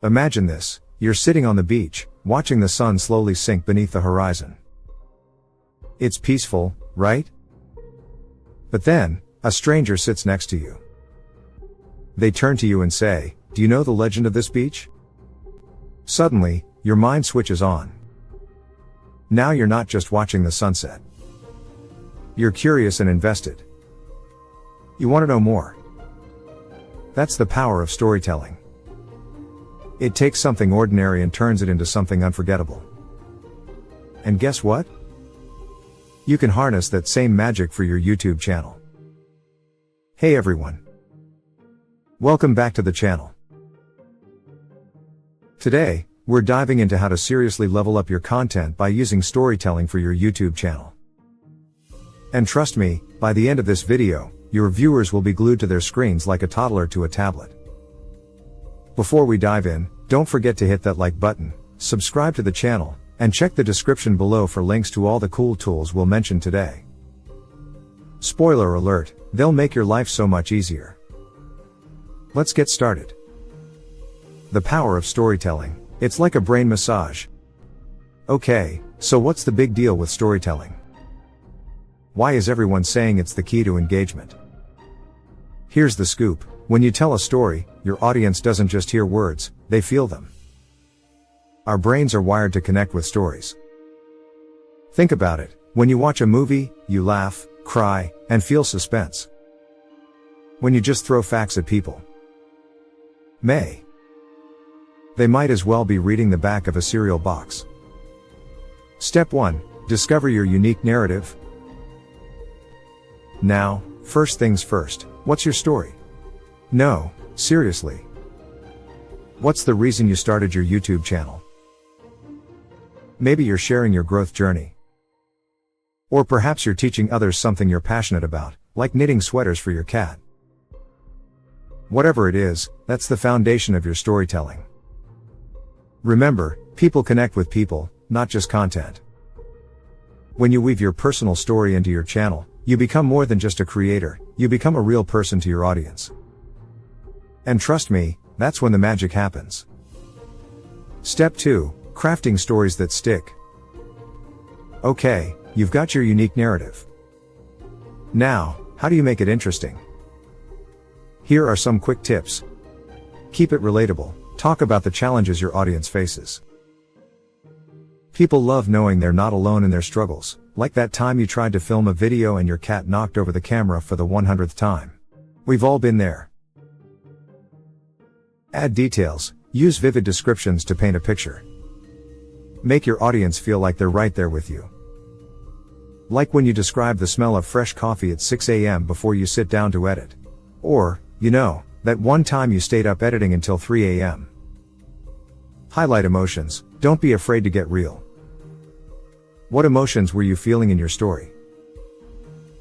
Imagine this, you're sitting on the beach, watching the sun slowly sink beneath the horizon. It's peaceful, right? But then, a stranger sits next to you. They turn to you and say, "Do you know the legend of this beach?" Suddenly, your mind switches on. Now you're not just watching the sunset. You're curious and invested. You want to know more. That's the power of storytelling. It takes something ordinary and turns it into something unforgettable. And guess what? You can harness that same magic for your YouTube channel. Hey everyone. Welcome back to the channel. Today, we're diving into how to seriously level up your content by using storytelling for your YouTube channel. And trust me, by the end of this video, your viewers will be glued to their screens like a toddler to a tablet. Before we dive in, don't forget to hit that like button, subscribe to the channel, and check the description below for links to all the cool tools we'll mention today. Spoiler alert, they'll make your life so much easier. Let's get started. The power of storytelling. It's like a brain massage. Okay, so what's the big deal with storytelling? Why is everyone saying it's the key to engagement? Here's the scoop. When you tell a story, your audience doesn't just hear words, they feel them. Our brains are wired to connect with stories. Think about it. When you watch a movie, you laugh, cry, and feel suspense. When you just throw facts at people, they might as well be reading the back of a cereal box. Step 1. Discover your unique narrative. Now, first things first, what's your story? No, seriously. What's the reason you started your YouTube channel? Maybe you're sharing your growth journey. Or perhaps you're teaching others something you're passionate about, like knitting sweaters for your cat. Whatever it is, that's the foundation of your storytelling. Remember, people connect with people, not just content. When you weave your personal story into your channel, you become more than just a creator, you become a real person to your audience. And trust me, that's when the magic happens. Step 2. Crafting stories that stick. Okay, you've got your unique narrative. Now, how do you make it interesting? Here are some quick tips. Keep it relatable. Talk about the challenges your audience faces. People love knowing they're not alone in their struggles, like that time you tried to film a video and your cat knocked over the camera for the 100th time. We've all been there. Add details. Use vivid descriptions to paint a picture. Make your audience feel like they're right there with you. Like when you describe the smell of fresh coffee at 6 a.m. before you sit down to edit. Or, that one time you stayed up editing until 3 a.m. Highlight emotions. Don't be afraid to get real. What emotions were you feeling in your story?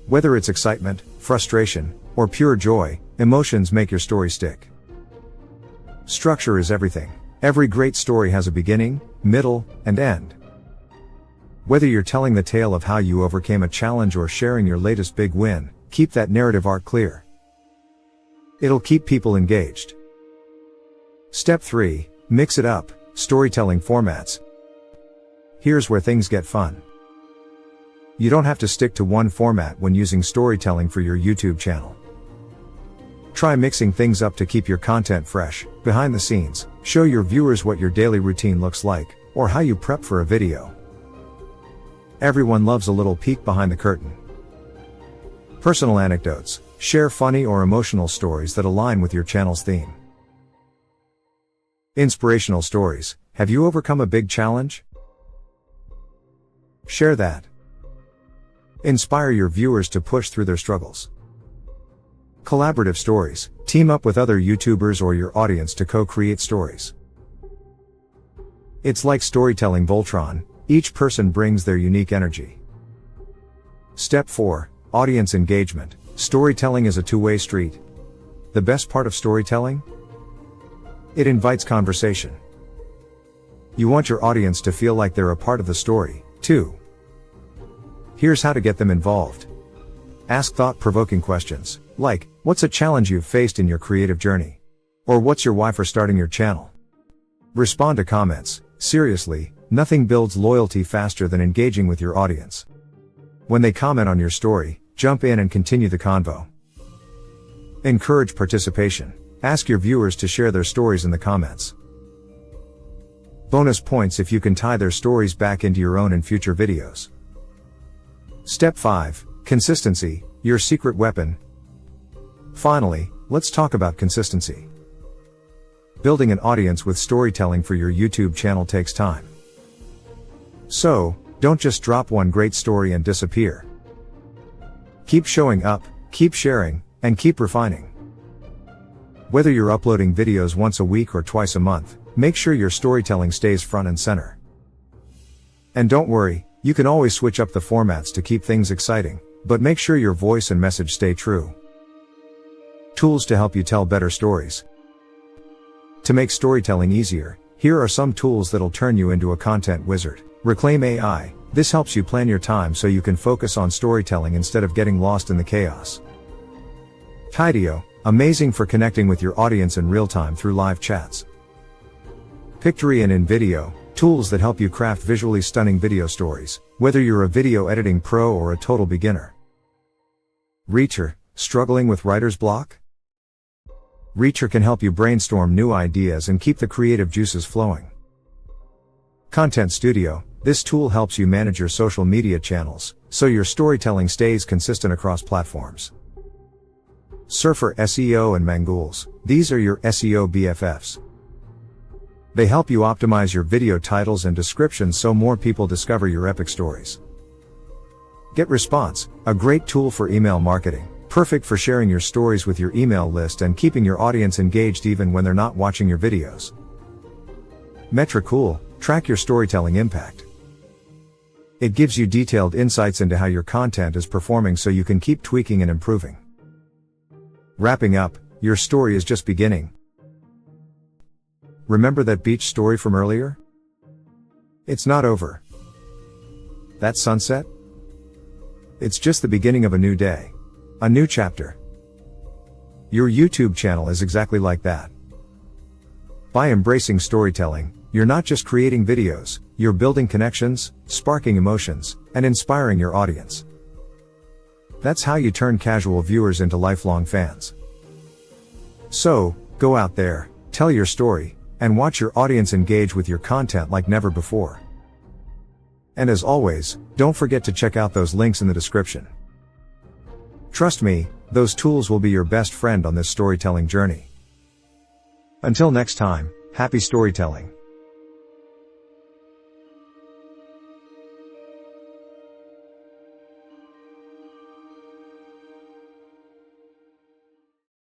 Whether it's excitement, frustration, or pure joy, emotions make your story stick. Structure is everything. Every great story has a beginning, middle, and end. Whether you're telling the tale of how you overcame a challenge or sharing your latest big win, keep that narrative arc clear. It'll keep people engaged. Step 3. Mix it up. Storytelling formats. Here's where things get fun. You don't have to stick to one format when using storytelling for your YouTube channel. Try mixing things up to keep your content fresh. Behind the scenes, show your viewers what your daily routine looks like, or how you prep for a video. Everyone loves a little peek behind the curtain. Personal anecdotes. Share funny or emotional stories that align with your channel's theme. Inspirational stories. Have you overcome a big challenge? Share that. Inspire your viewers to push through their struggles. Collaborative stories. Team up with other YouTubers or your audience to co-create stories. It's like storytelling Voltron. Each person brings their unique energy. Step 4. Audience engagement. Storytelling is a two-way street. The best part of storytelling? It invites conversation. You want your audience to feel like they're a part of the story, too. Here's how to get them involved. Ask thought-provoking questions, like, what's a challenge you've faced in your creative journey? Or what's your why for starting your channel? Respond to comments. Seriously, nothing builds loyalty faster than engaging with your audience. When they comment on your story, jump in and continue the convo. Encourage participation. Ask your viewers to share their stories in the comments. Bonus points if you can tie their stories back into your own in future videos. Step 5. Consistency, your secret weapon. Finally, let's talk about consistency. Building an audience with storytelling for your YouTube channel takes time. So, don't just drop one great story and disappear. Keep showing up, keep sharing, and keep refining. Whether you're uploading videos once a week or twice a month, make sure your storytelling stays front and center. And don't worry, you can always switch up the formats to keep things exciting, but make sure your voice and message stay true. Tools to help you tell better stories. To make storytelling easier, here are some tools that'll turn you into a content wizard. Reclaim AI. This helps you plan your time so you can focus on storytelling instead of getting lost in the chaos. Tidio. Amazing for connecting with your audience in real time through live chats. Pictory and InVideo. Tools that help you craft visually stunning video stories, whether you're a video editing pro or a total beginner. Reacher. Struggling with writer's block? Reacher can help you brainstorm new ideas and keep the creative juices flowing. Content Studio. This tool helps you manage your social media channels, so your storytelling stays consistent across platforms. Surfer SEO and Mangools. These are your SEO BFFs. They help you optimize your video titles and descriptions so more people discover your epic stories. GetResponse, a great tool for email marketing, perfect for sharing your stories with your email list and keeping your audience engaged even when they're not watching your videos. Metricool, track your storytelling impact. It gives you detailed insights into how your content is performing so you can keep tweaking and improving. Wrapping up, your story is just beginning. Remember that beach story from earlier? It's not over. That sunset? It's just the beginning of a new day. A new chapter. Your YouTube channel is exactly like that. By embracing storytelling, you're not just creating videos, you're building connections, sparking emotions, and inspiring your audience. That's how you turn casual viewers into lifelong fans. So, go out there, tell your story, and watch your audience engage with your content like never before. And as always, don't forget to check out those links in the description. Trust me, those tools will be your best friend on this storytelling journey. Until next time, happy storytelling.